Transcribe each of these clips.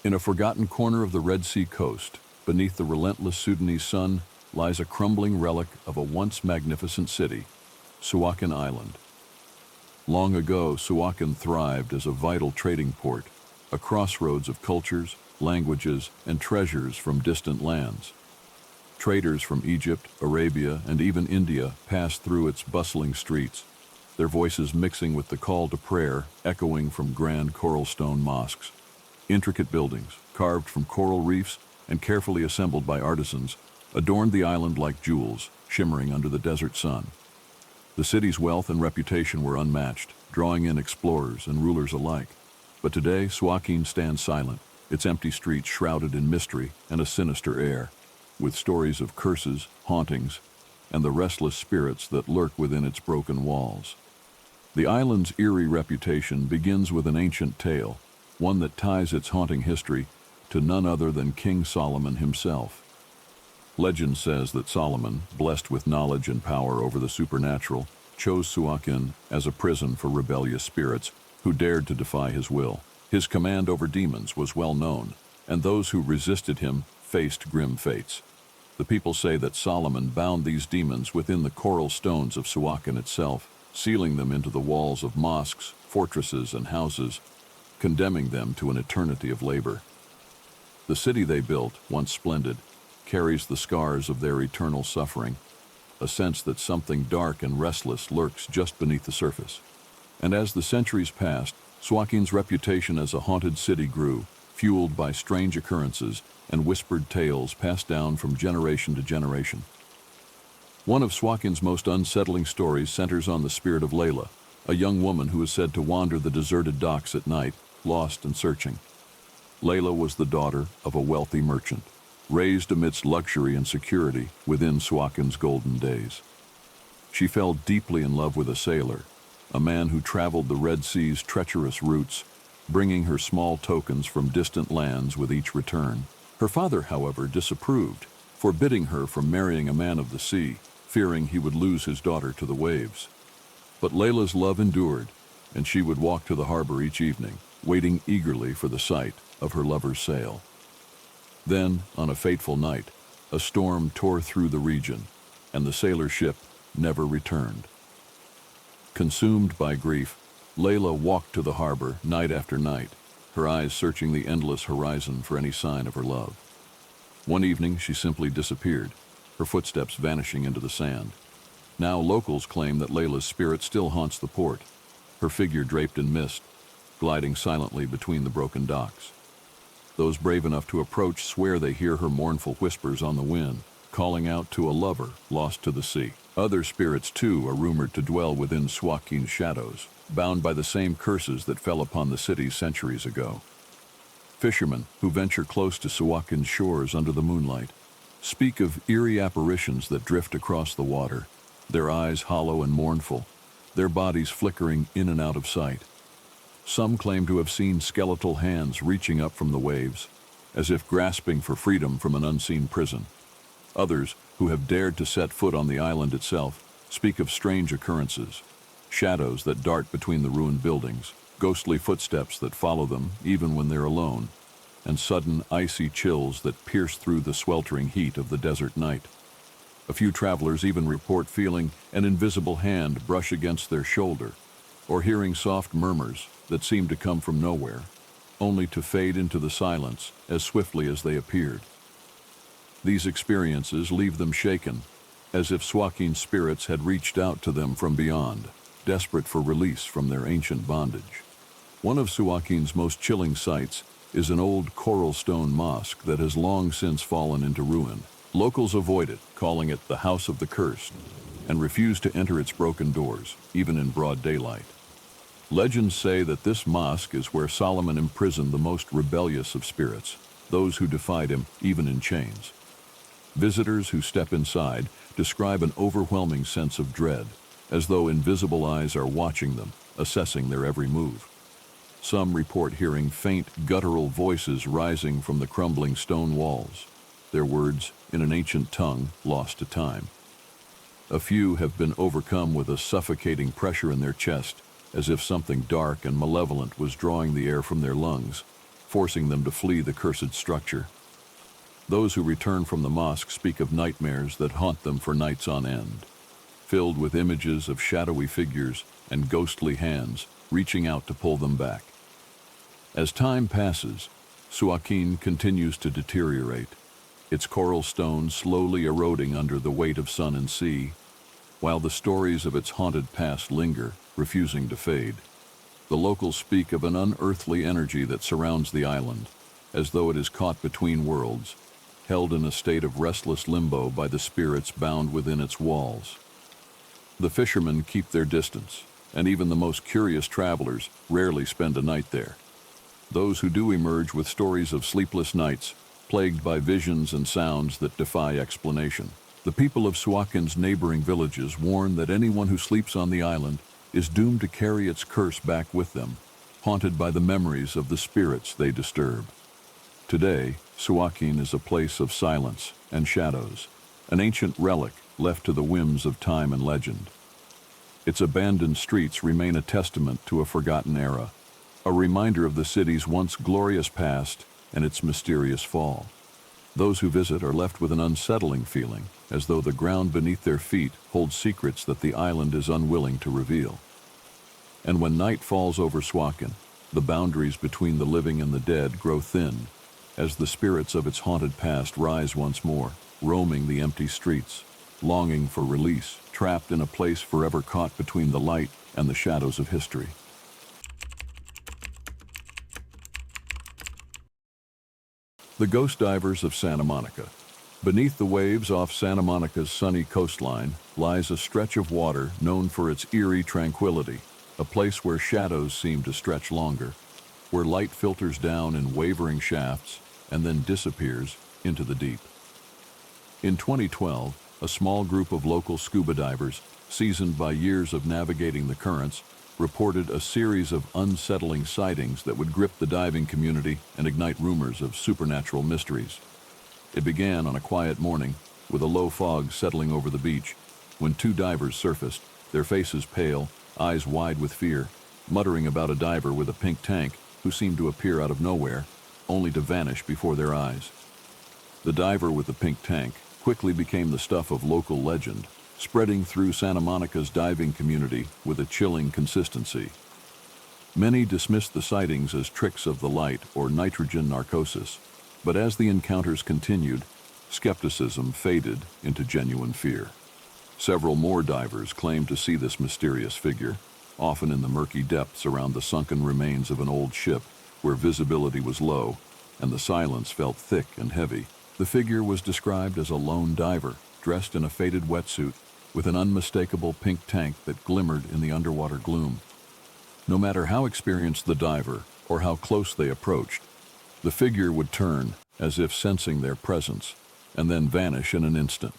In a forgotten corner of the Red Sea coast, beneath the relentless Sudanese sun, lies a crumbling relic of a once magnificent city, Suakin Island. Long ago, Suakin thrived as a vital trading port, a crossroads of cultures, languages, and treasures from distant lands. Traders from Egypt, Arabia, and even India passed through its bustling streets, their voices mixing with the call to prayer echoing from grand coral stone mosques. Intricate buildings, carved from coral reefs and carefully assembled by artisans, adorned the island like jewels, shimmering under the desert sun. The city's wealth and reputation were unmatched, drawing in explorers and rulers alike. But today, Suakin stands silent, its empty streets shrouded in mystery and a sinister air, with stories of curses, hauntings, and the restless spirits that lurk within its broken walls. The island's eerie reputation begins with an ancient tale, one that ties its haunting history to none other than King Solomon himself. Legend says that Solomon, blessed with knowledge and power over the supernatural, chose Suakin as a prison for rebellious spirits who dared to defy his will. His command over demons was well known, and those who resisted him faced grim fates. The people say that Solomon bound these demons within the coral stones of Suakin itself, sealing them into the walls of mosques, fortresses, and houses, condemning them to an eternity of labor. The city they built, once splendid, carries the scars of their eternal suffering, a sense that something dark and restless lurks just beneath the surface. And as the centuries passed, Suakin's reputation as a haunted city grew, fueled by strange occurrences and whispered tales passed down from generation to generation. One of Suakin's most unsettling stories centers on the spirit of Layla, a young woman who is said to wander the deserted docks at night, lost and searching. Layla was the daughter of a wealthy merchant, raised amidst luxury and security within Suakin's golden days. She fell deeply in love with a sailor, a man who traveled the Red Sea's treacherous routes, bringing her small tokens from distant lands with each return. Her father, however, disapproved, forbidding her from marrying a man of the sea, fearing he would lose his daughter to the waves. But Layla's love endured, and she would walk to the harbor each evening, waiting eagerly for the sight of her lover's sail. Then, on a fateful night, a storm tore through the region, and the sailor ship never returned. Consumed by grief, Layla walked to the harbor night after night, her eyes searching the endless horizon for any sign of her love. One evening, she simply disappeared, her footsteps vanishing into the sand. Now locals claim that Layla's spirit still haunts the port, her figure draped in mist, gliding silently between the broken docks. Those brave enough to approach swear they hear her mournful whispers on the wind, calling out to a lover lost to the sea. Other spirits, too, are rumored to dwell within Suakin's shadows, bound by the same curses that fell upon the city centuries ago. Fishermen, who venture close to Suakin's shores under the moonlight, speak of eerie apparitions that drift across the water, their eyes hollow and mournful, their bodies flickering in and out of sight. Some claim to have seen skeletal hands reaching up from the waves, as if grasping for freedom from an unseen prison. Others, who have dared to set foot on the island itself, speak of strange occurrences, shadows that dart between the ruined buildings, ghostly footsteps that follow them even when they're alone, and sudden icy chills that pierce through the sweltering heat of the desert night. A few travelers even report feeling an invisible hand brush against their shoulder, or hearing soft murmurs that seem to come from nowhere, only to fade into the silence as swiftly as they appeared. These experiences leave them shaken, as if Suakin's spirits had reached out to them from beyond, desperate for release from their ancient bondage. One of Suakin's most chilling sights is an old coral stone mosque that has long since fallen into ruin. Locals avoid it, calling it the House of the Cursed, and refuse to enter its broken doors, even in broad daylight. Legends say that this mosque is where Solomon imprisoned the most rebellious of spirits, those who defied him even in chains. Visitors who step inside describe an overwhelming sense of dread, as though invisible eyes are watching them, assessing their every move. Some report hearing faint, guttural voices rising from the crumbling stone walls, their words in an ancient tongue lost to time. A few have been overcome with a suffocating pressure in their chest, as if something dark and malevolent was drawing the air from their lungs. forcing them to flee the cursed structure. Those who return from the mosque speak of nightmares that haunt them for nights on end, filled with images of shadowy figures and ghostly hands reaching out to pull them back. As time passes, Suakin continues to deteriorate, its coral stones slowly eroding under the weight of sun and sea, while the stories of its haunted past linger, refusing to fade. The locals speak of an unearthly energy that surrounds the island, as though it is caught between worlds, held in a state of restless limbo by the spirits bound within its walls. The fishermen keep their distance, and even the most curious travelers rarely spend a night there. Those who do emerge with stories of sleepless nights, plagued by visions and sounds that defy explanation. The people of Suakin's neighboring villages warn that anyone who sleeps on the island is doomed to carry its curse back with them, haunted by the memories of the spirits they disturb. Today, Suakin is a place of silence and shadows, an ancient relic left to the whims of time and legend. Its abandoned streets remain a testament to a forgotten era, a reminder of the city's once glorious past and its mysterious fall. Those who visit are left with an unsettling feeling, as though the ground beneath their feet holds secrets that the island is unwilling to reveal. And when night falls over Suakin, the boundaries between the living and the dead grow thin, as the spirits of its haunted past rise once more, roaming the empty streets, longing for release, trapped in a place forever caught between the light and the shadows of history. The Ghost Divers of Santa Monica. Beneath the waves off Santa Monica's sunny coastline lies a stretch of water known for its eerie tranquility, a place where shadows seem to stretch longer, where light filters down in wavering shafts and then disappears into the deep. In 2012, a small group of local scuba divers, seasoned by years of navigating the currents, reported a series of unsettling sightings that would grip the diving community and ignite rumors of supernatural mysteries. It began on a quiet morning, with a low fog settling over the beach, when two divers surfaced, their faces pale, eyes wide with fear, muttering about a diver with a pink tank who seemed to appear out of nowhere, only to vanish before their eyes. The diver with the pink tank quickly became the stuff of local legend, spreading through Santa Monica's diving community with a chilling consistency. Many dismissed the sightings as tricks of the light or nitrogen narcosis, but as the encounters continued, skepticism faded into genuine fear. Several more divers claimed to see this mysterious figure, often in the murky depths around the sunken remains of an old ship where visibility was low and the silence felt thick and heavy. The figure was described as a lone diver, dressed in a faded wetsuit, with an unmistakable pink tank that glimmered in the underwater gloom. No matter how experienced the diver or how close they approached, the figure would turn, as if sensing their presence, and then vanish in an instant,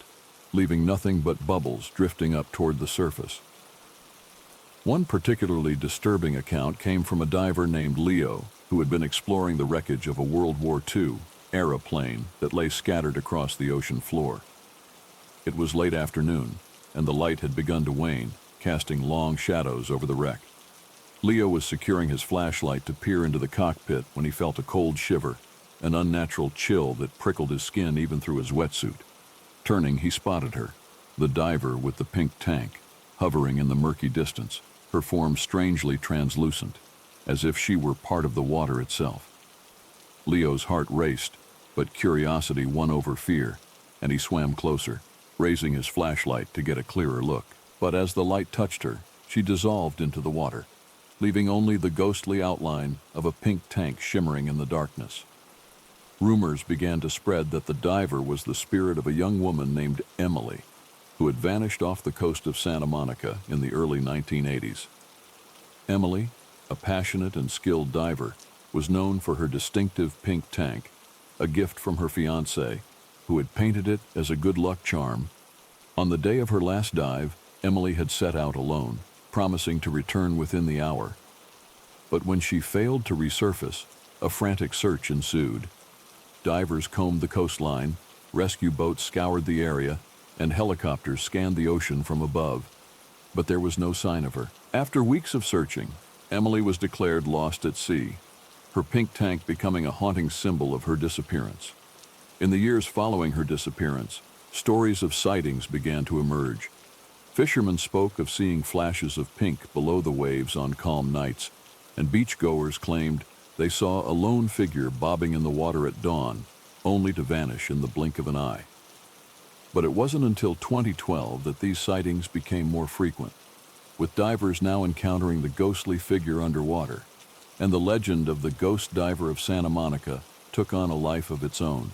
leaving nothing but bubbles drifting up toward the surface. One particularly disturbing account came from a diver named Leo, who had been exploring the wreckage of a World War II aeroplane that lay scattered across the ocean floor. It was late afternoon, and the light had begun to wane, casting long shadows over the wreck. Leo was securing his flashlight to peer into the cockpit when he felt a cold shiver, an unnatural chill that prickled his skin even through his wetsuit. Turning, he spotted her, the diver with the pink tank, hovering in the murky distance, her form strangely translucent, as if she were part of the water itself. Leo's heart raced, but curiosity won over fear, and he swam closer, raising his flashlight to get a clearer look. But as the light touched her, she dissolved into the water, leaving only the ghostly outline of a pink tank shimmering in the darkness. Rumors began to spread that the diver was the spirit of a young woman named Emily, who had vanished off the coast of Santa Monica in the early 1980s. Emily, a passionate and skilled diver, was known for her distinctive pink tank, a gift from her fiancé, who had painted it as a good luck charm. On the day of her last dive, Emily had set out alone, promising to return within the hour. But when she failed to resurface, a frantic search ensued. Divers combed the coastline, rescue boats scoured the area, and helicopters scanned the ocean from above. But there was no sign of her. After weeks of searching, Emily was declared lost at sea. her pink tank becoming a haunting symbol of her disappearance. In the years following her disappearance, stories of sightings began to emerge. Fishermen spoke of seeing flashes of pink below the waves on calm nights, and beachgoers claimed they saw a lone figure bobbing in the water at dawn, only to vanish in the blink of an eye. But it wasn't until 2012 that these sightings became more frequent, with divers now encountering the ghostly figure underwater, and the legend of the ghost diver of Santa Monica took on a life of its own.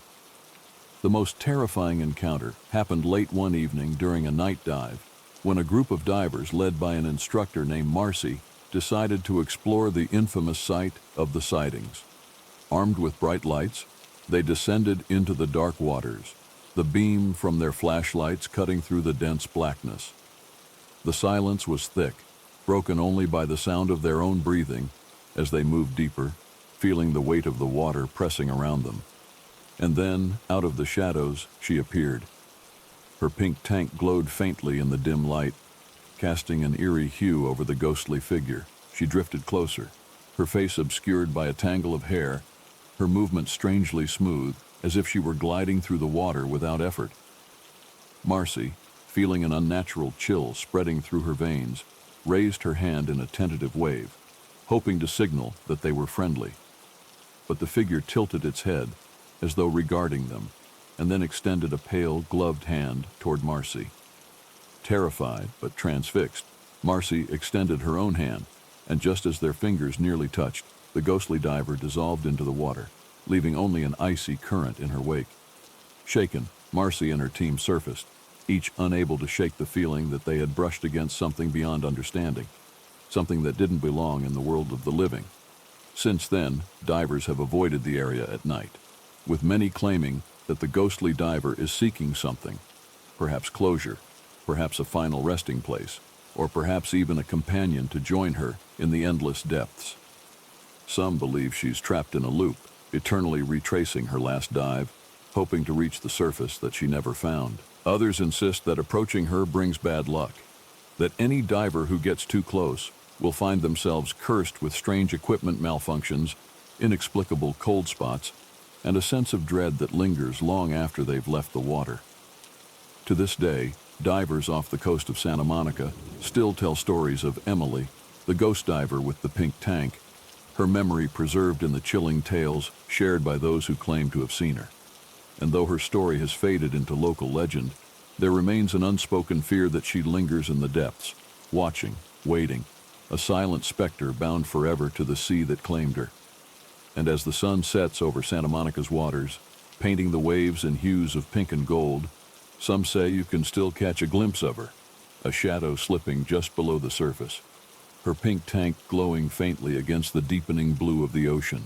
The most terrifying encounter happened late one evening during a night dive, when a group of divers led by an instructor named Marcy decided to explore the infamous site of the sightings. Armed with bright lights, they descended into the dark waters, the beam from their flashlights cutting through the dense blackness. The silence was thick, broken only by the sound of their own breathing as they moved deeper, feeling the weight of the water pressing around them. And then, out of the shadows, she appeared. Her pink tank glowed faintly in the dim light, casting an eerie hue over the ghostly figure. She drifted closer, her face obscured by a tangle of hair, her movement strangely smooth, as if she were gliding through the water without effort. Marcy, feeling an unnatural chill spreading through her veins, raised her hand in a tentative wave, hoping to signal that they were friendly. But the figure tilted its head, as though regarding them, and then extended a pale, gloved hand toward Marcy. Terrified but transfixed, Marcy extended her own hand, and just as their fingers nearly touched, the ghostly diver dissolved into the water, leaving only an icy current in her wake. Shaken, Marcy and her team surfaced, each unable to shake the feeling that they had brushed against something beyond understanding, something that didn't belong in the world of the living. Since then, divers have avoided the area at night, with many claiming that the ghostly diver is seeking something, perhaps closure, perhaps a final resting place, or perhaps even a companion to join her in the endless depths. Some believe she's trapped in a loop, eternally retracing her last dive, hoping to reach the surface that she never found. Others insist that approaching her brings bad luck, that any diver who gets too close will find themselves cursed with strange equipment malfunctions, inexplicable cold spots, and a sense of dread that lingers long after they've left the water. To this day, divers off the coast of Santa Monica still tell stories of Emily, the ghost diver with the pink tank, her memory preserved in the chilling tales shared by those who claim to have seen her. And though her story has faded into local legend, there remains an unspoken fear that she lingers in the depths, watching, waiting, a silent specter bound forever to the sea that claimed her. And as the sun sets over Santa Monica's waters, painting the waves in hues of pink and gold, some say you can still catch a glimpse of her, a shadow slipping just below the surface, her pink tank glowing faintly against the deepening blue of the ocean.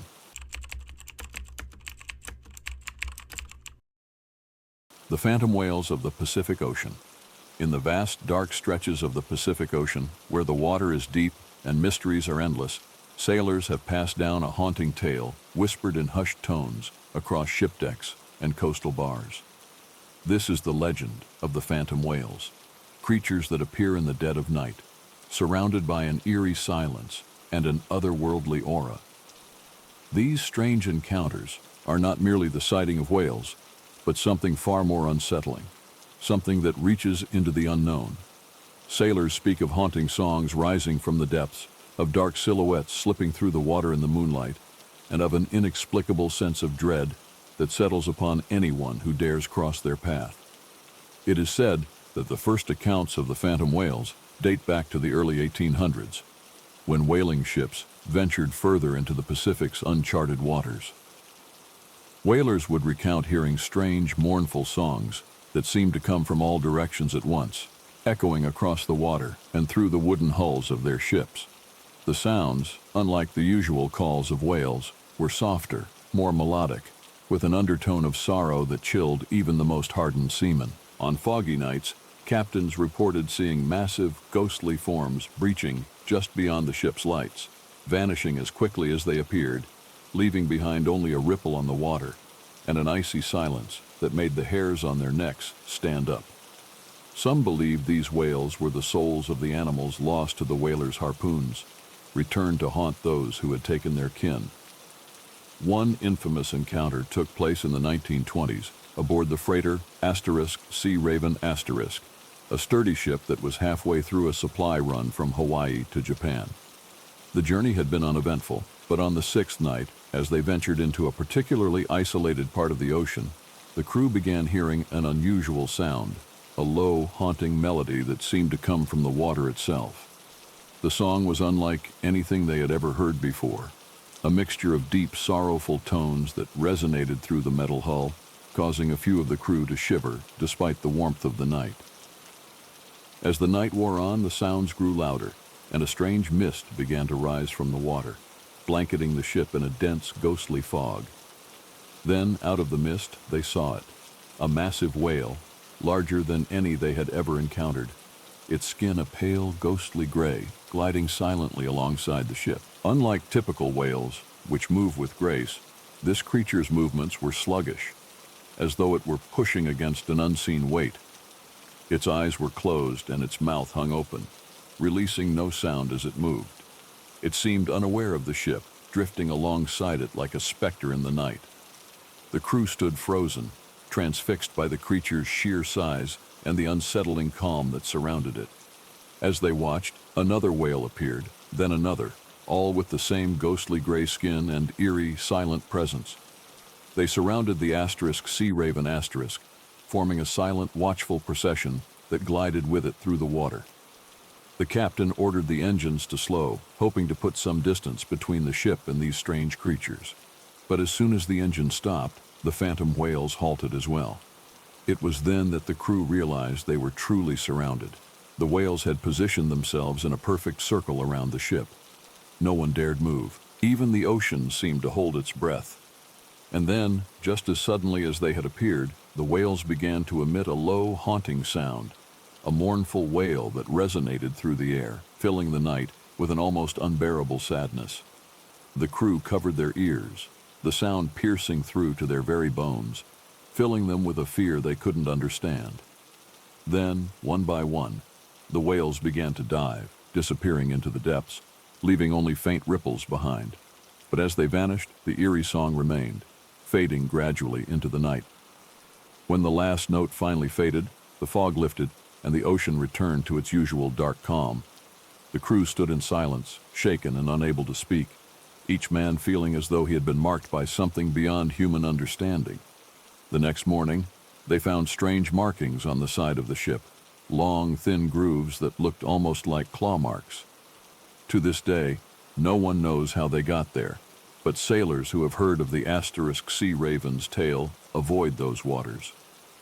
The phantom whales of the Pacific Ocean. In the vast, dark stretches of the Pacific Ocean, where the water is deep and mysteries are endless, sailors have passed down a haunting tale, whispered in hushed tones, across ship decks and coastal bars. This is the legend of the phantom whales, creatures that appear in the dead of night, surrounded by an eerie silence and an otherworldly aura. These strange encounters are not merely the sighting of whales, but something far more unsettling, something that reaches into the unknown. Sailors speak of haunting songs rising from the depths, of dark silhouettes slipping through the water in the moonlight, and of an inexplicable sense of dread that settles upon anyone who dares cross their path. It is said that the first accounts of the phantom whales date back to the early 1800s, when whaling ships ventured further into the Pacific's uncharted waters. Whalers would recount hearing strange, mournful songs that seemed to come from all directions at once, echoing across the water and through the wooden hulls of their ships. The sounds, unlike the usual calls of whales, were softer, more melodic, with an undertone of sorrow that chilled even the most hardened seamen. On foggy nights, captains reported seeing massive, ghostly forms breaching just beyond the ship's lights, vanishing as quickly as they appeared, leaving behind only a ripple on the water and an icy silence that made the hairs on their necks stand up. Some believed these whales were the souls of the animals lost to the whalers' harpoons, returned to haunt those who had taken their kin. One infamous encounter took place in the 1920s aboard the freighter Sea Raven Asterisk, a sturdy ship that was halfway through a supply run from Hawaii to Japan. The journey had been uneventful, but on the sixth night, as they ventured into a particularly isolated part of the ocean, the crew began hearing an unusual sound, a low, haunting melody that seemed to come from the water itself. The song was unlike anything they had ever heard before, a mixture of deep, sorrowful tones that resonated through the metal hull, causing a few of the crew to shiver despite the warmth of the night. As the night wore on, the sounds grew louder, and a strange mist began to rise from the water, blanketing the ship in a dense, ghostly fog. Then, out of the mist, they saw it, a massive whale, larger than any they had ever encountered, its skin a pale, ghostly gray, gliding silently alongside the ship. Unlike typical whales, which move with grace, this creature's movements were sluggish, as though it were pushing against an unseen weight. Its eyes were closed and its mouth hung open, releasing no sound as it moved. It seemed unaware of the ship, drifting alongside it like a specter in the night. The crew stood frozen, transfixed by the creature's sheer size and the unsettling calm that surrounded it. As they watched, another whale appeared, then another, all with the same ghostly gray skin and eerie, silent presence. They surrounded the Sea Raven Asterisk, forming a silent, watchful procession that glided with it through the water. The captain ordered the engines to slow, hoping to put some distance between the ship and these strange creatures. But as soon as the engine stopped, the phantom whales halted as well. It was then that the crew realized they were truly surrounded. The whales had positioned themselves in a perfect circle around the ship. No one dared move. Even the ocean seemed to hold its breath. And then, just as suddenly as they had appeared, the whales began to emit a low, haunting sound, a mournful wail that resonated through the air, filling the night with an almost unbearable sadness. The crew covered their ears, the sound piercing through to their very bones, filling them with a fear they couldn't understand. Then, one by one, the whales began to dive, disappearing into the depths, leaving only faint ripples behind. But as they vanished, the eerie song remained, fading gradually into the night. When the last note finally faded, the fog lifted, and the ocean returned to its usual dark calm. The crew stood in silence, shaken and unable to speak, each man feeling as though he had been marked by something beyond human understanding. The next morning, they found strange markings on the side of the ship, long, thin grooves that looked almost like claw marks. To this day, no one knows how they got there, but sailors who have heard of the Sea Raven's tale avoid those waters,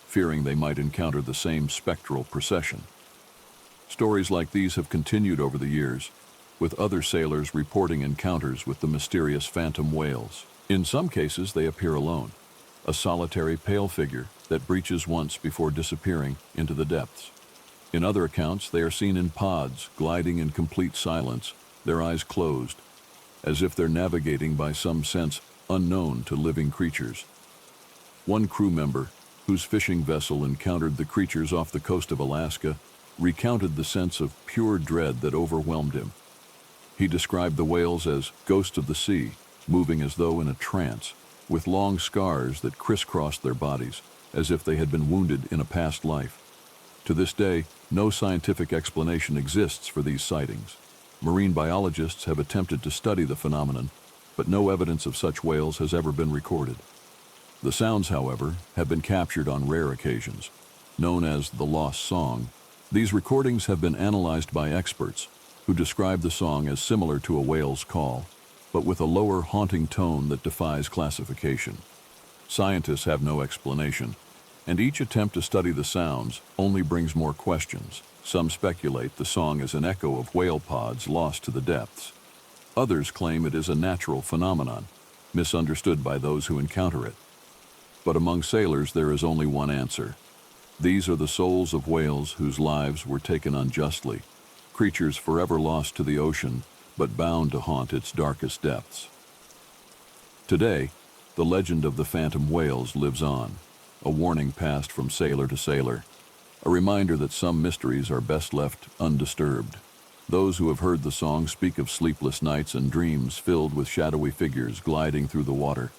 fearing they might encounter the same spectral procession. Stories like these have continued over the years, with other sailors reporting encounters with the mysterious phantom whales. In some cases, they appear alone, a solitary pale figure that breaches once before disappearing into the depths. In other accounts, they are seen in pods, gliding in complete silence, their eyes closed, as if they're navigating by some sense unknown to living creatures. One crew member, whose fishing vessel encountered the creatures off the coast of Alaska, recounted the sense of pure dread that overwhelmed him. He described the whales as ghosts of the sea, moving as though in a trance, with long scars that crisscrossed their bodies, as if they had been wounded in a past life. To this day, no scientific explanation exists for these sightings. Marine biologists have attempted to study the phenomenon, but no evidence of such whales has ever been recorded. The sounds, however, have been captured on rare occasions. Known as the lost song, these recordings have been analyzed by experts who describe the song as similar to a whale's call, but with a lower haunting tone that defies classification. Scientists have no explanation, and each attempt to study the sounds only brings more questions. Some speculate the song is an echo of whale pods lost to the depths. Others claim it is a natural phenomenon, misunderstood by those who encounter it. But among sailors, there is only one answer. These are the souls of whales whose lives were taken unjustly, creatures forever lost to the ocean, but bound to haunt its darkest depths. Today, the legend of the phantom whales lives on, a warning passed from sailor to sailor, a reminder that some mysteries are best left undisturbed. Those who have heard the song speak of sleepless nights and dreams filled with shadowy figures gliding through the water.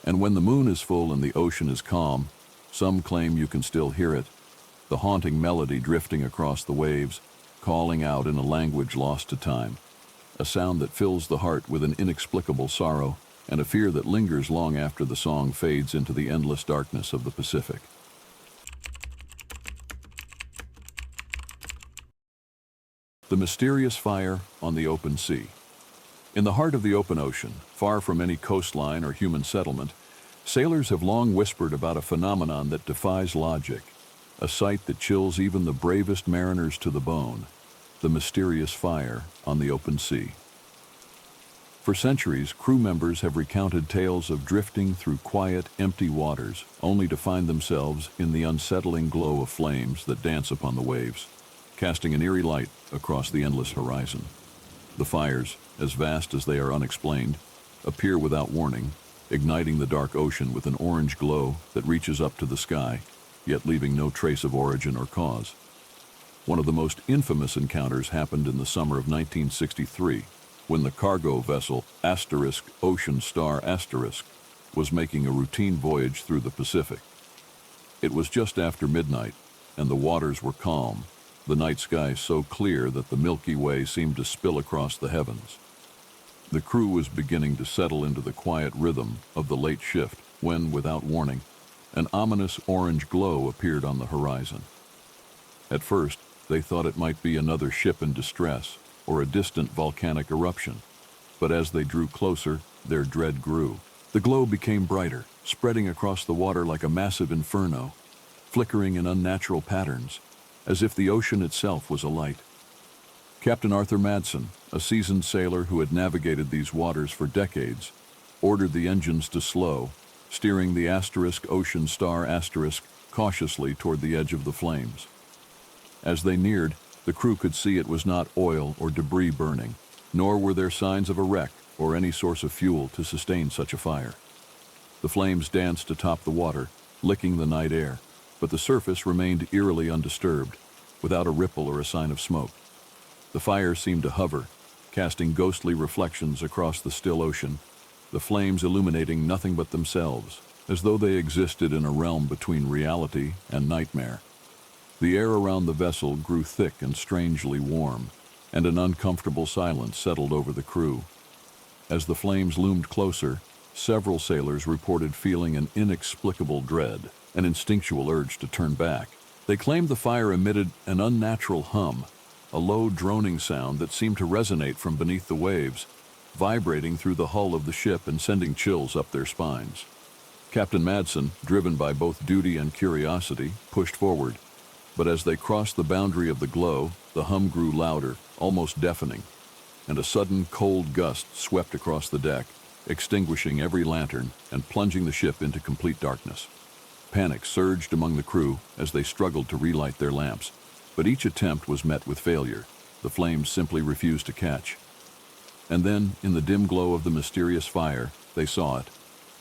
And when the moon is full and the ocean is calm, some claim you can still hear it, the haunting melody drifting across the waves, calling out in a language lost to time, a sound that fills the heart with an inexplicable sorrow and a fear that lingers long after the song fades into the endless darkness of the Pacific. The mysterious fire on the open sea. In the heart of the open ocean, far from any coastline or human settlement, sailors have long whispered about a phenomenon that defies logic, a sight that chills even the bravest mariners to the bone, the mysterious fire on the open sea. For centuries, crew members have recounted tales of drifting through quiet, empty waters, only to find themselves in the unsettling glow of flames that dance upon the waves, casting an eerie light across the endless horizon. The fires, as vast as they are unexplained, appear without warning, igniting the dark ocean with an orange glow that reaches up to the sky, yet leaving no trace of origin or cause. One of the most infamous encounters happened in the summer of 1963, when the cargo vessel Ocean Star was making a routine voyage through the Pacific. It was just after midnight, and the waters were calm, the night sky so clear that the Milky Way seemed to spill across the heavens. The crew was beginning to settle into the quiet rhythm of the late shift when, without warning, an ominous orange glow appeared on the horizon. At first, they thought it might be another ship in distress or a distant volcanic eruption, but as they drew closer, their dread grew. The glow became brighter, spreading across the water like a massive inferno, flickering in unnatural patterns, as if the ocean itself was alight. Captain Arthur Madsen, a seasoned sailor who had navigated these waters for decades, ordered the engines to slow, steering the Ocean Star cautiously toward the edge of the flames. As they neared, the crew could see it was not oil or debris burning, nor were there signs of a wreck or any source of fuel to sustain such a fire. The flames danced atop the water, licking the night air, but the surface remained eerily undisturbed, without a ripple or a sign of smoke. The fire seemed to hover, casting ghostly reflections across the still ocean, the flames illuminating nothing but themselves, as though they existed in a realm between reality and nightmare. The air around the vessel grew thick and strangely warm, and an uncomfortable silence settled over the crew. As the flames loomed closer, several sailors reported feeling an inexplicable dread, an instinctual urge to turn back. They claimed the fire emitted an unnatural hum, a low droning sound that seemed to resonate from beneath the waves, vibrating through the hull of the ship and sending chills up their spines. Captain Madsen, driven by both duty and curiosity, pushed forward, but as they crossed the boundary of the glow, the hum grew louder, almost deafening, and a sudden cold gust swept across the deck, extinguishing every lantern and plunging the ship into complete darkness. Panic surged among the crew as they struggled to relight their lamps, but each attempt was met with failure. The flames simply refused to catch. And then, in the dim glow of the mysterious fire, they saw it.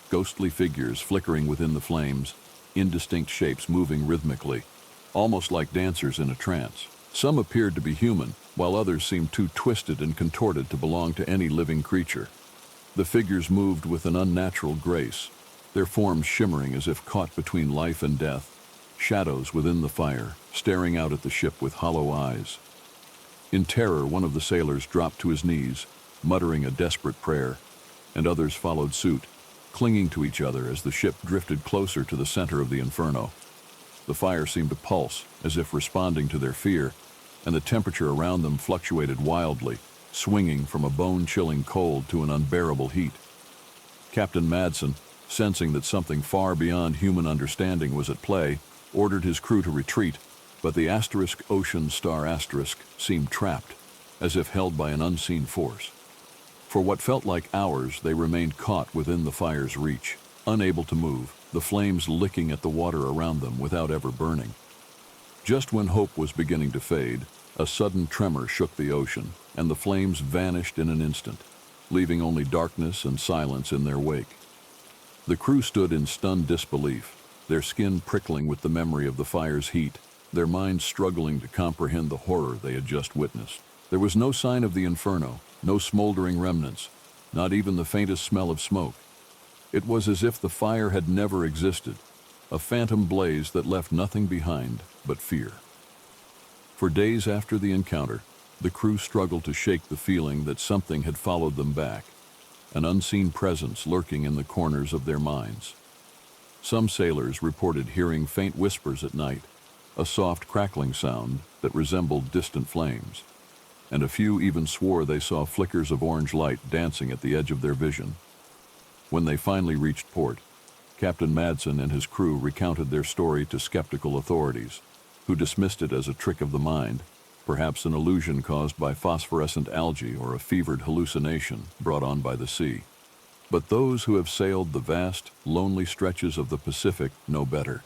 Ghostly figures flickering within the flames, indistinct shapes moving rhythmically, almost like dancers in a trance. Some appeared to be human, while others seemed too twisted and contorted to belong to any living creature. The figures moved with an unnatural grace, their forms shimmering as if caught between life and death, shadows within the fire, staring out at the ship with hollow eyes. In terror, one of the sailors dropped to his knees, muttering a desperate prayer, and others followed suit, clinging to each other as the ship drifted closer to the center of the inferno. The fire seemed to pulse, as if responding to their fear, and the temperature around them fluctuated wildly, swinging from a bone-chilling cold to an unbearable heat. Captain Madsen, sensing that something far beyond human understanding was at play, ordered his crew to retreat, but the Ocean Star seemed trapped, as if held by an unseen force. For what felt like hours, they remained caught within the fire's reach, unable to move, the flames licking at the water around them without ever burning. Just when hope was beginning to fade, a sudden tremor shook the ocean, and the flames vanished in an instant, leaving only darkness and silence in their wake. The crew stood in stunned disbelief, their skin prickling with the memory of the fire's heat, their minds struggling to comprehend the horror they had just witnessed. There was no sign of the inferno, no smoldering remnants, not even the faintest smell of smoke. It was as if the fire had never existed, a phantom blaze that left nothing behind but fear. For days after the encounter, the crew struggled to shake the feeling that something had followed them back, an unseen presence lurking in the corners of their minds. Some sailors reported hearing faint whispers at night, a soft crackling sound that resembled distant flames, and a few even swore they saw flickers of orange light dancing at the edge of their vision. When they finally reached port, Captain Madsen and his crew recounted their story to skeptical authorities, who dismissed it as a trick of the mind, perhaps an illusion caused by phosphorescent algae or a fevered hallucination brought on by the sea. But those who have sailed the vast, lonely stretches of the Pacific know better.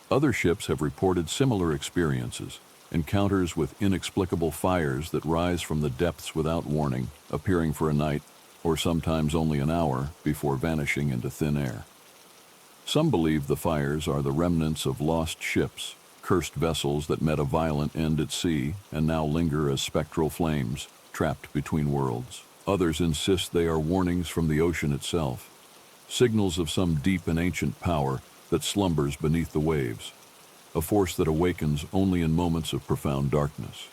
Other ships have reported similar experiences, encounters with inexplicable fires that rise from the depths without warning, appearing for a night, or sometimes only an hour, before vanishing into thin air. Some believe the fires are the remnants of lost ships, cursed vessels that met a violent end at sea and now linger as spectral flames, trapped between worlds. Others insist they are warnings from the ocean itself, signals of some deep and ancient power that slumbers beneath the waves, a force that awakens only in moments of profound darkness.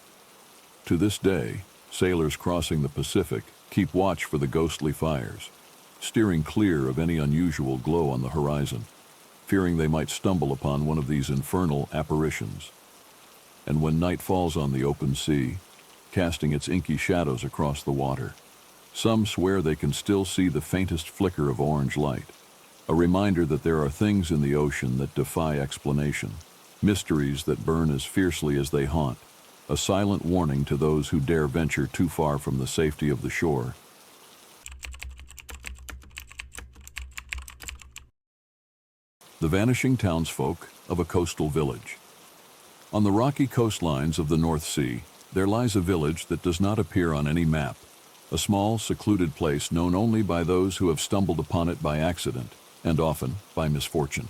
To this day, sailors crossing the Pacific keep watch for the ghostly fires, steering clear of any unusual glow on the horizon, fearing they might stumble upon one of these infernal apparitions. And when night falls on the open sea, casting its inky shadows across the water, some swear they can still see the faintest flicker of orange light, a reminder that there are things in the ocean that defy explanation, mysteries that burn as fiercely as they haunt, a silent warning to those who dare venture too far from the safety of the shore. The vanishing townsfolk of a coastal village. On the rocky coastlines of the North Sea, there lies a village that does not appear on any map, a small, secluded place known only by those who have stumbled upon it by accident, and often by misfortune.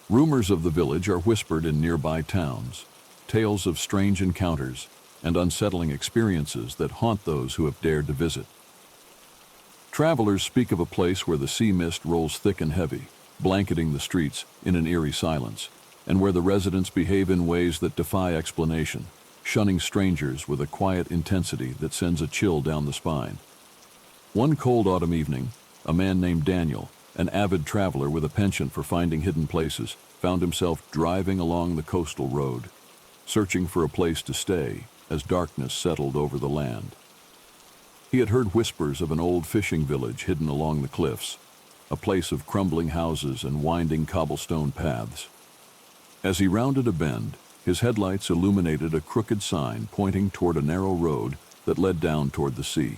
Rumors of the village are whispered in nearby towns, tales of strange encounters and unsettling experiences that haunt those who have dared to visit. Travelers speak of a place where the sea mist rolls thick and heavy, blanketing the streets in an eerie silence, and where the residents behave in ways that defy explanation, shunning strangers with a quiet intensity that sends a chill down the spine. One cold autumn evening, a man named Daniel, an avid traveler with a penchant for finding hidden places, found himself driving along the coastal road, searching for a place to stay as darkness settled over the land. He had heard whispers of an old fishing village hidden along the cliffs, a place of crumbling houses and winding cobblestone paths. As he rounded a bend, his headlights illuminated a crooked sign pointing toward a narrow road that led down toward the sea.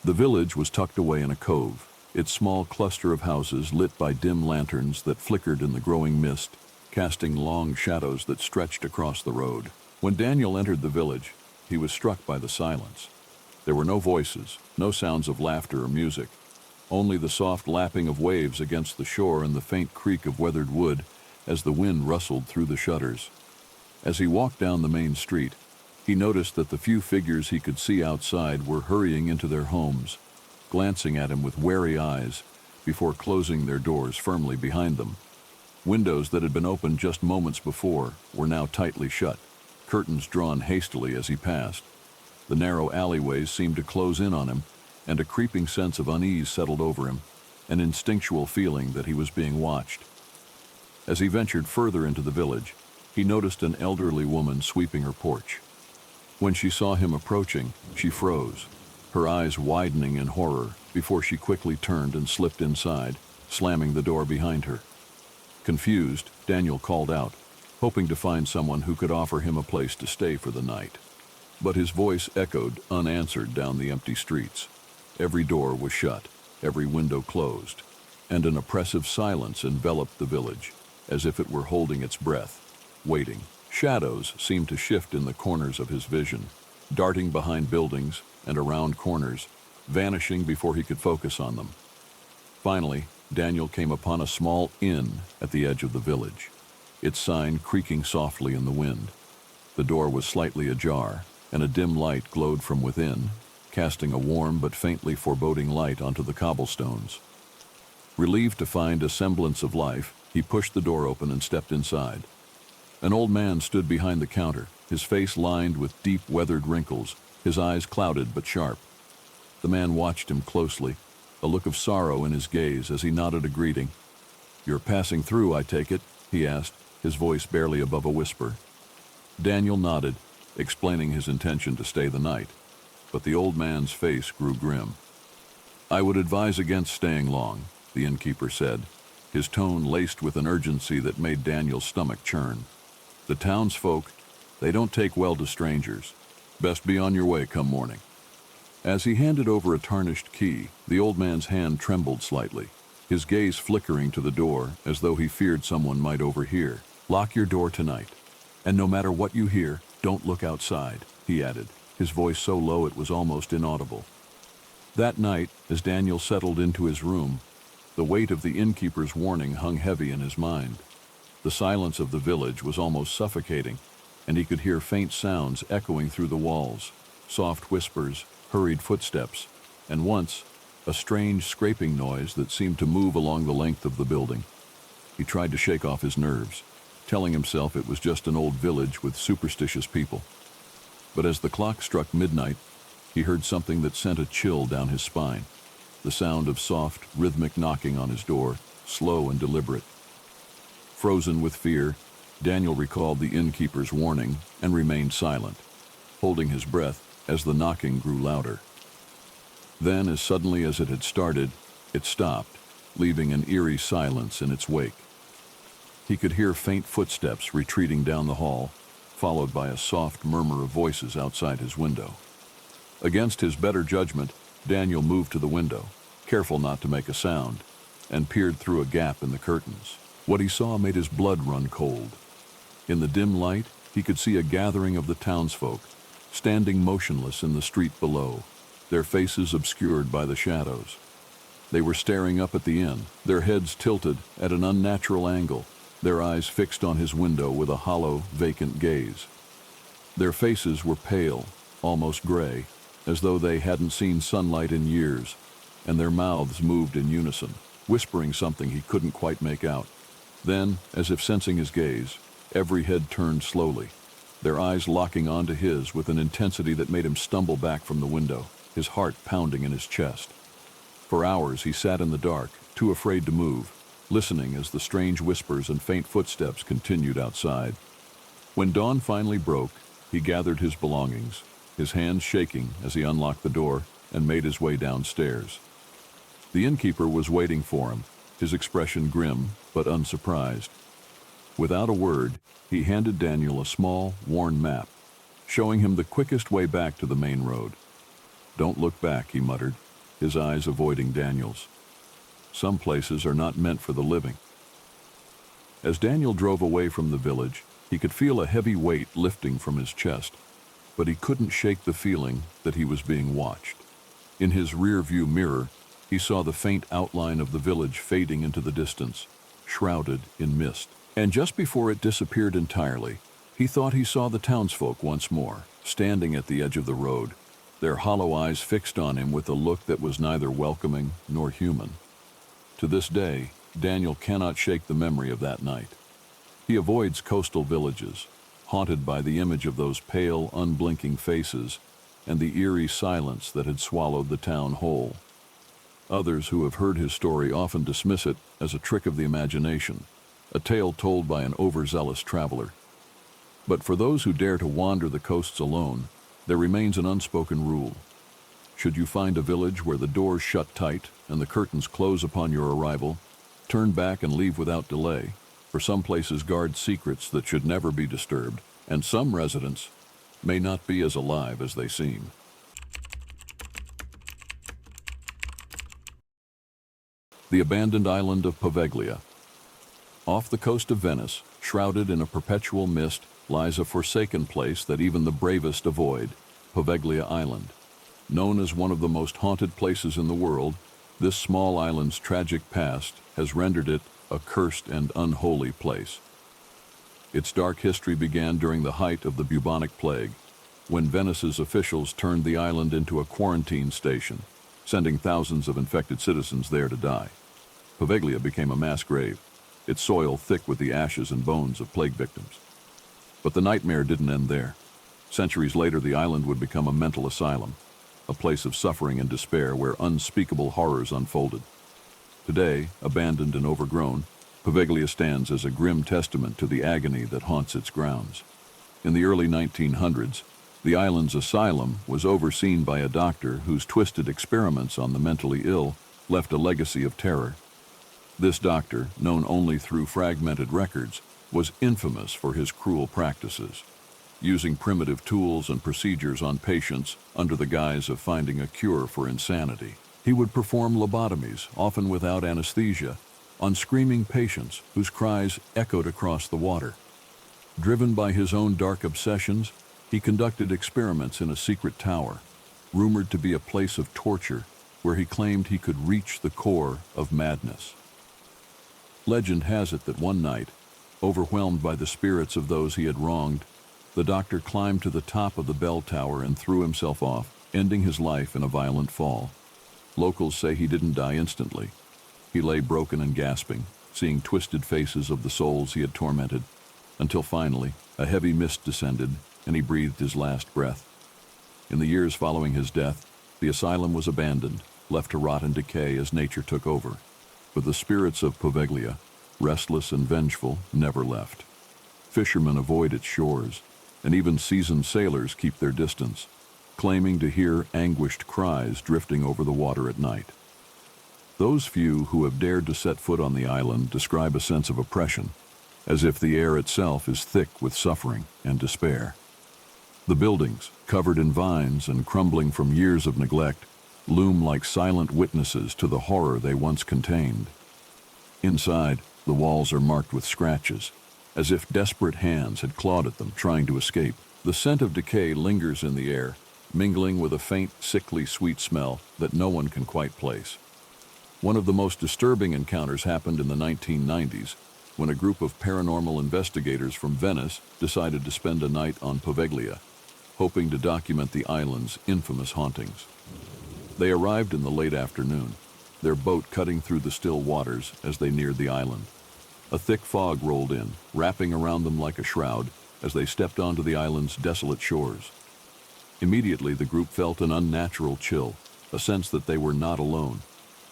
The village was tucked away in a cove, its small cluster of houses lit by dim lanterns that flickered in the growing mist, casting long shadows that stretched across the road. When Daniel entered the village, he was struck by the silence. There were no voices, no sounds of laughter or music, only the soft lapping of waves against the shore and the faint creak of weathered wood as the wind rustled through the shutters. As he walked down the main street, he noticed that the few figures he could see outside were hurrying into their homes, glancing at him with wary eyes before closing their doors firmly behind them. Windows that had been opened just moments before were now tightly shut, curtains drawn hastily as he passed. The narrow alleyways seemed to close in on him, and a creeping sense of unease settled over him, an instinctual feeling that he was being watched. As he ventured further into the village, he noticed an elderly woman sweeping her porch. When she saw him approaching, she froze, her eyes widening in horror before she quickly turned and slipped inside, slamming the door behind her. Confused, Daniel called out, hoping to find someone who could offer him a place to stay for the night. But his voice echoed unanswered down the empty streets. Every door was shut, every window closed, and an oppressive silence enveloped the village, as if it were holding its breath, waiting. Shadows seemed to shift in the corners of his vision, darting behind buildings and around corners, vanishing before he could focus on them. Finally, Daniel came upon a small inn at the edge of the village, its sign creaking softly in the wind. The door was slightly ajar, and a dim light glowed from within, casting a warm but faintly foreboding light onto the cobblestones. Relieved to find a semblance of life, he pushed the door open and stepped inside. An old man stood behind the counter, his face lined with deep, weathered wrinkles, his eyes clouded but sharp. The man watched him closely, a look of sorrow in his gaze as he nodded a greeting. "You're passing through, I take it?" he asked, his voice barely above a whisper. Daniel nodded, explaining his intention to stay the night, but the old man's face grew grim. "I would advise against staying long," the innkeeper said, his tone laced with an urgency that made Daniel's stomach churn. "The townsfolk, they don't take well to strangers. Best be on your way come morning." As he handed over a tarnished key, the old man's hand trembled slightly, his gaze flickering to the door as though he feared someone might overhear. "Lock your door tonight, and no matter what you hear, don't look outside," he added, his voice so low it was almost inaudible. That night, as Daniel settled into his room, the weight of the innkeeper's warning hung heavy in his mind. The silence of the village was almost suffocating, and he could hear faint sounds echoing through the walls, soft whispers, hurried footsteps, and once, a strange scraping noise that seemed to move along the length of the building. He tried to shake off his nerves, telling himself it was just an old village with superstitious people. But as the clock struck midnight, he heard something that sent a chill down his spine, the sound of soft, rhythmic knocking on his door, slow and deliberate. Frozen with fear, Daniel recalled the innkeeper's warning and remained silent, holding his breath as the knocking grew louder. Then, as suddenly as it had started, it stopped, leaving an eerie silence in its wake. He could hear faint footsteps retreating down the hall, followed by a soft murmur of voices outside his window. Against his better judgment, Daniel moved to the window, careful not to make a sound, and peered through a gap in the curtains. What he saw made his blood run cold. In the dim light, he could see a gathering of the townsfolk, standing motionless in the street below, their faces obscured by the shadows. They were staring up at the inn, their heads tilted at an unnatural angle, their eyes fixed on his window with a hollow, vacant gaze. Their faces were pale, almost gray, as though they hadn't seen sunlight in years, and their mouths moved in unison, whispering something he couldn't quite make out. Then, as if sensing his gaze, every head turned slowly, their eyes locking onto his with an intensity that made him stumble back from the window, his heart pounding in his chest. For hours he sat in the dark, too afraid to move, listening as the strange whispers and faint footsteps continued outside. When dawn finally broke, he gathered his belongings, his hands shaking as he unlocked the door and made his way downstairs. The innkeeper was waiting for him, his expression grim but unsurprised. Without a word, he handed Daniel a small, worn map, showing him the quickest way back to the main road. "Don't look back," he muttered, his eyes avoiding Daniel's. "Some places are not meant for the living." As Daniel drove away from the village, he could feel a heavy weight lifting from his chest, but he couldn't shake the feeling that he was being watched. In his rear-view mirror, he saw the faint outline of the village fading into the distance, shrouded in mist. And just before it disappeared entirely, he thought he saw the townsfolk once more, standing at the edge of the road, their hollow eyes fixed on him with a look that was neither welcoming nor human. To this day, Daniel cannot shake the memory of that night. He avoids coastal villages, haunted by the image of those pale, unblinking faces and the eerie silence that had swallowed the town whole. Others who have heard his story often dismiss it as a trick of the imagination, a tale told by an overzealous traveler. But for those who dare to wander the coasts alone, there remains an unspoken rule. Should you find a village where the doors shut tight and the curtains close upon your arrival, turn back and leave without delay, for some places guard secrets that should never be disturbed, and some residents may not be as alive as they seem. The abandoned island of Poveglia. Off the coast of Venice, shrouded in a perpetual mist, lies a forsaken place that even the bravest avoid, Poveglia Island. Known as one of the most haunted places in the world, this small island's tragic past has rendered it a cursed and unholy place. Its dark history began during the height of the bubonic plague, when Venice's officials turned the island into a quarantine station, sending thousands of infected citizens there to die. Poveglia became a mass grave, its soil thick with the ashes and bones of plague victims. But the nightmare didn't end there. Centuries later, the island would become a mental asylum, a place of suffering and despair where unspeakable horrors unfolded. Today, abandoned and overgrown, Poveglia stands as a grim testament to the agony that haunts its grounds. In the early 1900s, the island's asylum was overseen by a doctor whose twisted experiments on the mentally ill left a legacy of terror. This doctor, known only through fragmented records, was infamous for his cruel practices, using primitive tools and procedures on patients under the guise of finding a cure for insanity. He would perform lobotomies, often without anesthesia, on screaming patients whose cries echoed across the water. Driven by his own dark obsessions, he conducted experiments in a secret tower, rumored to be a place of torture where he claimed he could reach the core of madness. Legend has it that one night, overwhelmed by the spirits of those he had wronged, the doctor climbed to the top of the bell tower and threw himself off, ending his life in a violent fall. Locals say he didn't die instantly. He lay broken and gasping, seeing twisted faces of the souls he had tormented, until finally a heavy mist descended and he breathed his last breath. In the years following his death, the asylum was abandoned, left to rot and decay as nature took over. But the spirits of Poveglia, restless and vengeful, never left. Fishermen avoid its shores, and even seasoned sailors keep their distance, claiming to hear anguished cries drifting over the water at night. Those few who have dared to set foot on the island describe a sense of oppression, as if the air itself is thick with suffering and despair. The buildings, covered in vines and crumbling from years of neglect, loom like silent witnesses to the horror they once contained. Inside, the walls are marked with scratches, as if desperate hands had clawed at them, trying to escape. The scent of decay lingers in the air, mingling with a faint, sickly sweet smell that no one can quite place. One of the most disturbing encounters happened in the 1990s, when a group of paranormal investigators from Venice decided to spend a night on Poveglia, hoping to document the island's infamous hauntings. They arrived in the late afternoon, their boat cutting through the still waters as they neared the island. A thick fog rolled in, wrapping around them like a shroud as they stepped onto the island's desolate shores. Immediately, the group felt an unnatural chill, a sense that they were not alone.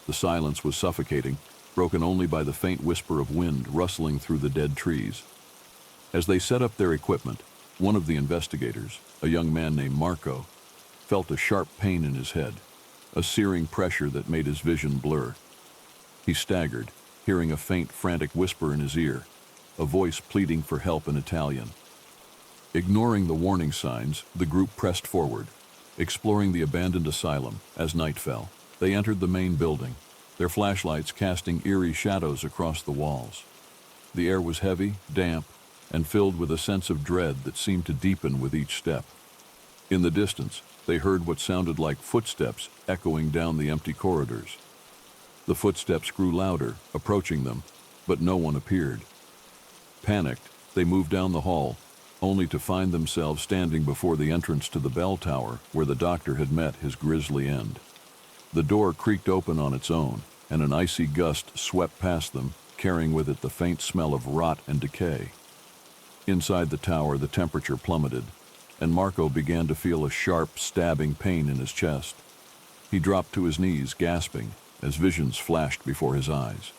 The silence was suffocating, broken only by the faint whisper of wind rustling through the dead trees. As they set up their equipment, one of the investigators, a young man named Marco, felt a sharp pain in his head, a searing pressure that made his vision blur. He staggered, hearing a faint, frantic whisper in his ear, a voice pleading for help in Italian. Ignoring the warning signs, the group pressed forward, exploring the abandoned asylum. As night fell, they entered the main building, their flashlights casting eerie shadows across the walls. The air was heavy, damp, and filled with a sense of dread that seemed to deepen with each step. In the distance, they heard what sounded like footsteps echoing down the empty corridors. The footsteps grew louder, approaching them, but no one appeared. Panicked, they moved down the hall, only to find themselves standing before the entrance to the bell tower where the doctor had met his grisly end. The door creaked open on its own, and an icy gust swept past them, carrying with it the faint smell of rot and decay. Inside the tower, the temperature plummeted, and Marco began to feel a sharp, stabbing pain in his chest. He dropped to his knees, gasping, as visions flashed before his eyes.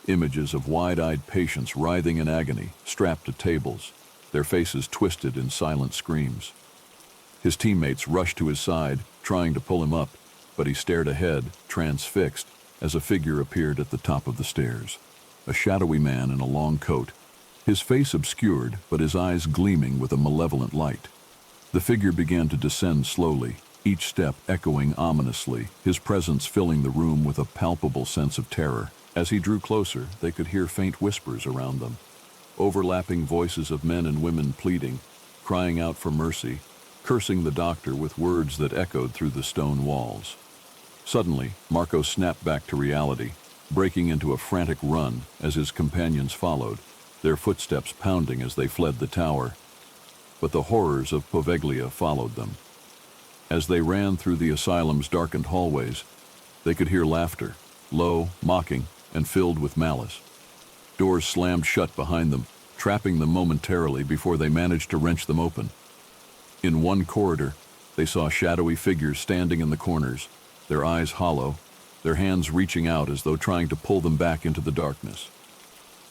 Images of wide-eyed patients writhing in agony, strapped to tables, their faces twisted in silent screams. His teammates rushed to his side, trying to pull him up, but he stared ahead, transfixed, as a figure appeared at the top of the stairs. A shadowy man in a long coat, his face obscured, but his eyes gleaming with a malevolent light. The figure began to descend slowly, each step echoing ominously, his presence filling the room with a palpable sense of terror. As he drew closer, they could hear faint whispers around them, overlapping voices of men and women pleading, crying out for mercy, cursing the doctor with words that echoed through the stone walls. Suddenly, Marco snapped back to reality, breaking into a frantic run as his companions followed, their footsteps pounding as they fled the tower. but the horrors of Poveglia followed them. As they ran through the asylum's darkened hallways, they could hear laughter, low, mocking, and filled with malice. Doors slammed shut behind them, trapping them momentarily before they managed to wrench them open. In one corridor, they saw shadowy figures standing in the corners, their eyes hollow, their hands reaching out as though trying to pull them back into the darkness.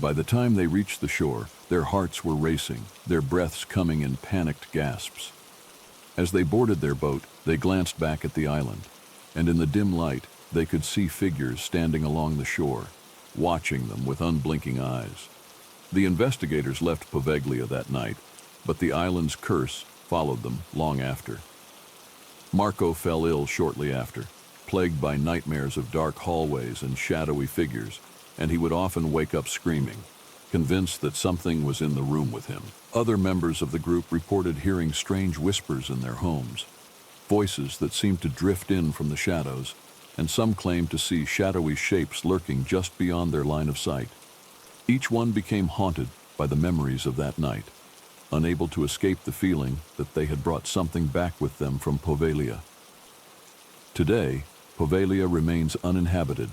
By the time they reached the shore, their hearts were racing, their breaths coming in panicked gasps. As they boarded their boat, they glanced back at the island, and in the dim light, they could see figures standing along the shore, watching them with unblinking eyes. The investigators left Poveglia that night, but the island's curse followed them long after. Marco fell ill shortly after, plagued by nightmares of dark hallways and shadowy figures, and he would often wake up screaming, convinced that something was in the room with him. Other members of the group reported hearing strange whispers in their homes, voices that seemed to drift in from the shadows, and some claimed to see shadowy shapes lurking just beyond their line of sight. Each one became haunted by the memories of that night, unable to escape the feeling that they had brought something back with them from Poveglia. Today, Poveglia remains uninhabited,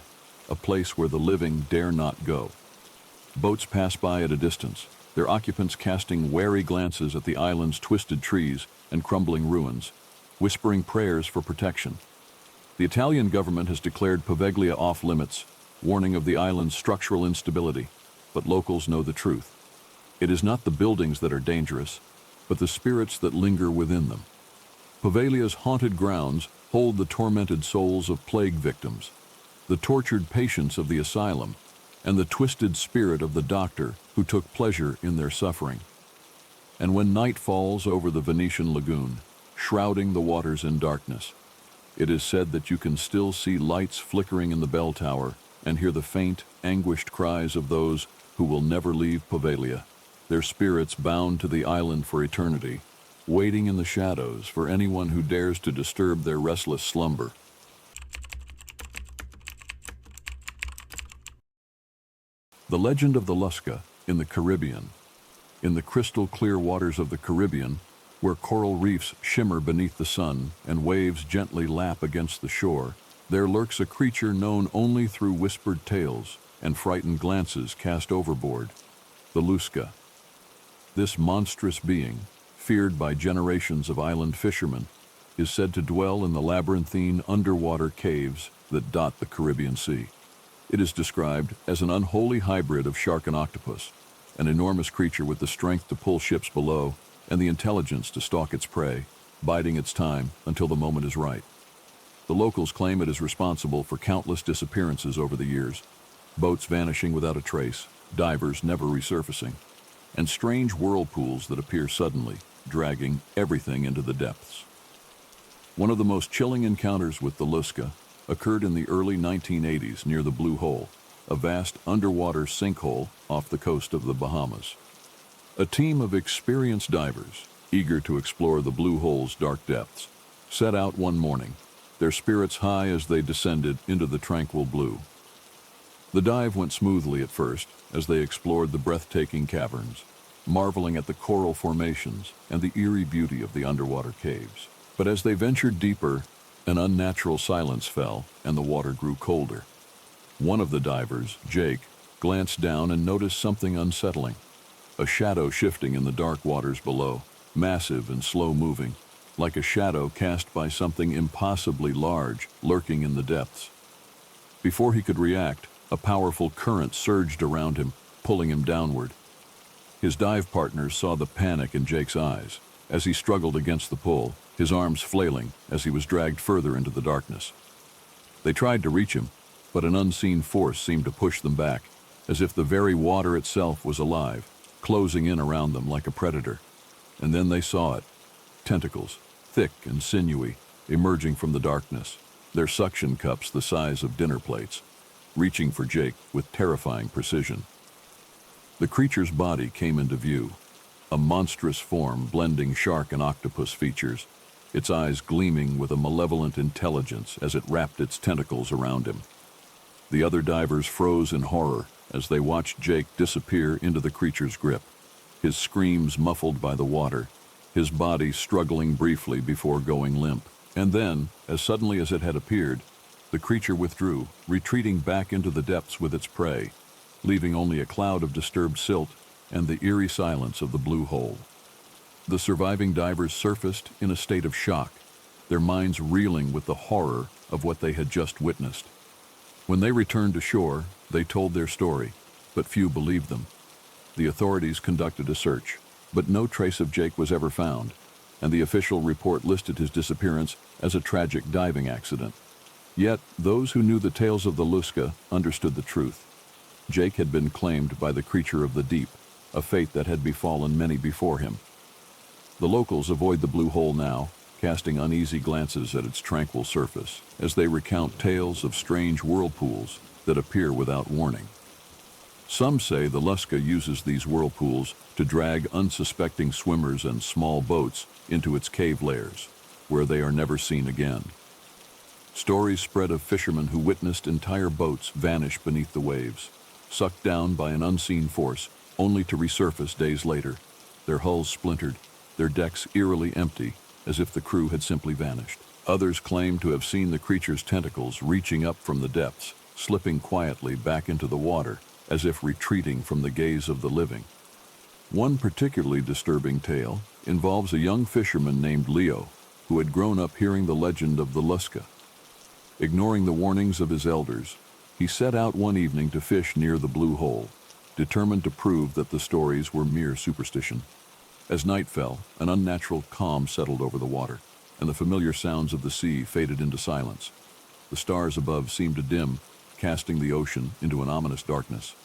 a place where the living dare not go. Boats pass by at a distance, their occupants casting wary glances at the island's twisted trees and crumbling ruins, whispering prayers for protection. The Italian government has declared Poveglia off-limits, warning of the island's structural instability, but locals know the truth. It is not the buildings that are dangerous, but the spirits that linger within them. Poveglia's haunted grounds hold the tormented souls of plague victims, the tortured patients of the asylum, and the twisted spirit of the doctor who took pleasure in their suffering. And when night falls over the Venetian lagoon, shrouding the waters in darkness, it is said that you can still see lights flickering in the bell tower and hear the faint, anguished cries of those who will never leave Poveglia, their spirits bound to the island for eternity, waiting in the shadows for anyone who dares to disturb their restless slumber. The legend of the Lusca in the Caribbean. In the crystal clear waters of the Caribbean, where coral reefs shimmer beneath the sun and waves gently lap against the shore, there lurks a creature known only through whispered tales and frightened glances cast overboard, the Lusca. This monstrous being, feared by generations of island fishermen, is said to dwell in the labyrinthine underwater caves that dot the Caribbean Sea. It is described as an unholy hybrid of shark and octopus, an enormous creature with the strength to pull ships below and the intelligence to stalk its prey, biding its time until the moment is right. The locals claim it is responsible for countless disappearances over the years, boats vanishing without a trace, divers never resurfacing, and strange whirlpools that appear suddenly, dragging everything into the depths. One of the most chilling encounters with the Lusca occurred in the early 1980s near the Blue Hole, a vast underwater sinkhole off the coast of the Bahamas. A team of experienced divers, eager to explore the Blue Hole's dark depths, set out one morning, their spirits high as they descended into the tranquil blue. The dive went smoothly at first as they explored the breathtaking caverns, marveling at the coral formations and the eerie beauty of the underwater caves. But as they ventured deeper, an unnatural silence fell and the water grew colder. One of the divers, Jake, glanced down and noticed something unsettling. A shadow shifting in the dark waters below, massive and slow-moving, like a shadow cast by something impossibly large lurking in the depths. Before he could react, a powerful current surged around him, pulling him downward. His dive partners saw the panic in Jake's eyes as he struggled against the pull, his arms flailing as he was dragged further into the darkness. They tried to reach him, but an unseen force seemed to push them back, as if the very water itself was alive, closing in around them like a predator. And then they saw it, tentacles, thick and sinewy, emerging from the darkness, their suction cups the size of dinner plates, reaching for Jake with terrifying precision. The creature's body came into view, a monstrous form blending shark and octopus features, its eyes gleaming with a malevolent intelligence as it wrapped its tentacles around him. The other divers froze in horror as they watched Jake disappear into the creature's grip, his screams muffled by the water, his body struggling briefly before going limp. And then, as suddenly as it had appeared, the creature withdrew, retreating back into the depths with its prey, leaving only a cloud of disturbed silt and the eerie silence of the blue hole. The surviving divers surfaced in a state of shock, their minds reeling with the horror of what they had just witnessed. When they returned to shore, they told their story, but few believed them. The authorities conducted a search, but no trace of Jake was ever found, and the official report listed his disappearance as a tragic diving accident. Yet, those who knew the tales of the Luska understood the truth. Jake had been claimed by the creature of the deep, a fate that had befallen many before him. The locals avoid the blue hole now, casting uneasy glances at its tranquil surface as they recount tales of strange whirlpools that appear without warning. Some say the Luska uses these whirlpools to drag unsuspecting swimmers and small boats into its cave layers, where they are never seen again. Stories spread of fishermen who witnessed entire boats vanish beneath the waves, sucked down by an unseen force, only to resurface days later, their hulls splintered, their decks eerily empty, as if the crew had simply vanished. Others claim to have seen the creature's tentacles reaching up from the depths, slipping quietly back into the water, as if retreating from the gaze of the living. One particularly disturbing tale involves a young fisherman named Leo, who had grown up hearing the legend of the Luska. Ignoring the warnings of his elders, he set out one evening to fish near the blue hole, determined to prove that the stories were mere superstition. As night fell, an unnatural calm settled over the water, and the familiar sounds of the sea faded into silence. The stars above seemed to dim, casting the ocean into an ominous darkness.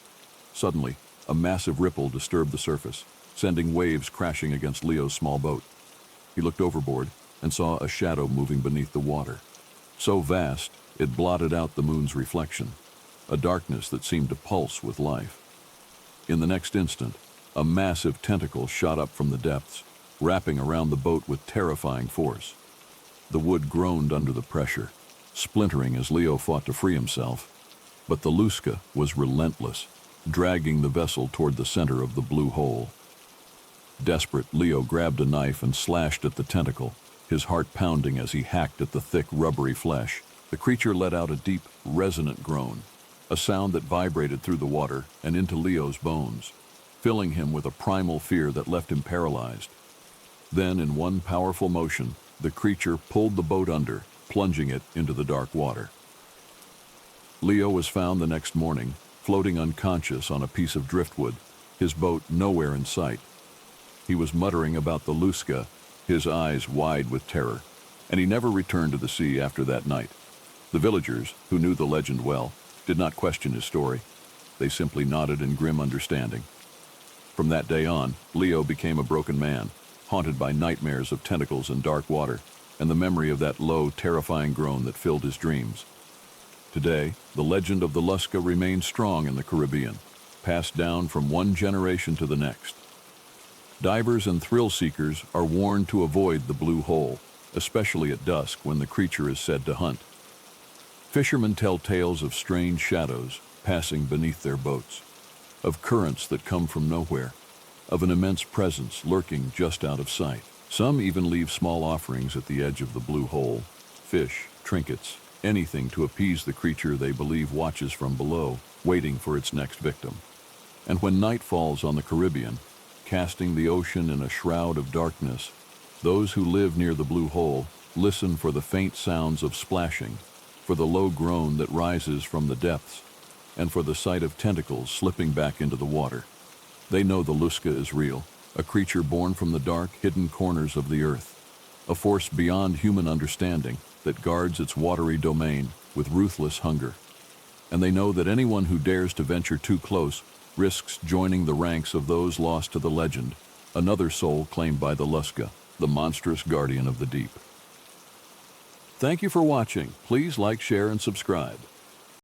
Suddenly, a massive ripple disturbed the surface, sending waves crashing against Leo's small boat. He looked overboard and saw a shadow moving beneath the water. So vast, it blotted out the moon's reflection, a darkness that seemed to pulse with life. In the next instant, a massive tentacle shot up from the depths, wrapping around the boat with terrifying force. The wood groaned under the pressure, splintering as Leo fought to free himself. But the Luska was relentless, dragging the vessel toward the center of the blue hole. Desperate, Leo grabbed a knife and slashed at the tentacle, his heart pounding as he hacked at the thick, rubbery flesh. The creature let out a deep, resonant groan, a sound that vibrated through the water and into Leo's bones, filling him with a primal fear that left him paralyzed. Then, in one powerful motion, the creature pulled the boat under, plunging it into the dark water. Leo was found the next morning, floating unconscious on a piece of driftwood, his boat nowhere in sight. He was muttering about the Luska, his eyes wide with terror, and he never returned to the sea after that night. The villagers, who knew the legend well, did not question his story. They simply nodded in grim understanding. From that day on, Leo became a broken man, haunted by nightmares of tentacles and dark water, and the memory of that low, terrifying groan that filled his dreams. Today, the legend of the Luska remains strong in the Caribbean, passed down from one generation to the next. Divers and thrill seekers are warned to avoid the blue hole, especially at dusk when the creature is said to hunt. Fishermen tell tales of strange shadows passing beneath their boats, of currents that come from nowhere, of an immense presence lurking just out of sight. Some even leave small offerings at the edge of the blue hole, fish, trinkets, anything to appease the creature they believe watches from below, waiting for its next victim. And when night falls on the Caribbean, casting the ocean in a shroud of darkness, those who live near the blue hole listen for the faint sounds of splashing, for the low groan that rises from the depths, and for the sight of tentacles slipping back into the water. They know the Luska is real, a creature born from the dark, hidden corners of the earth, a force beyond human understanding that guards its watery domain with ruthless hunger. And they know that anyone who dares to venture too close risks joining the ranks of those lost to the legend, another soul claimed by the Luska, the monstrous guardian of the deep. Thank you for watching. Please like, share, and subscribe.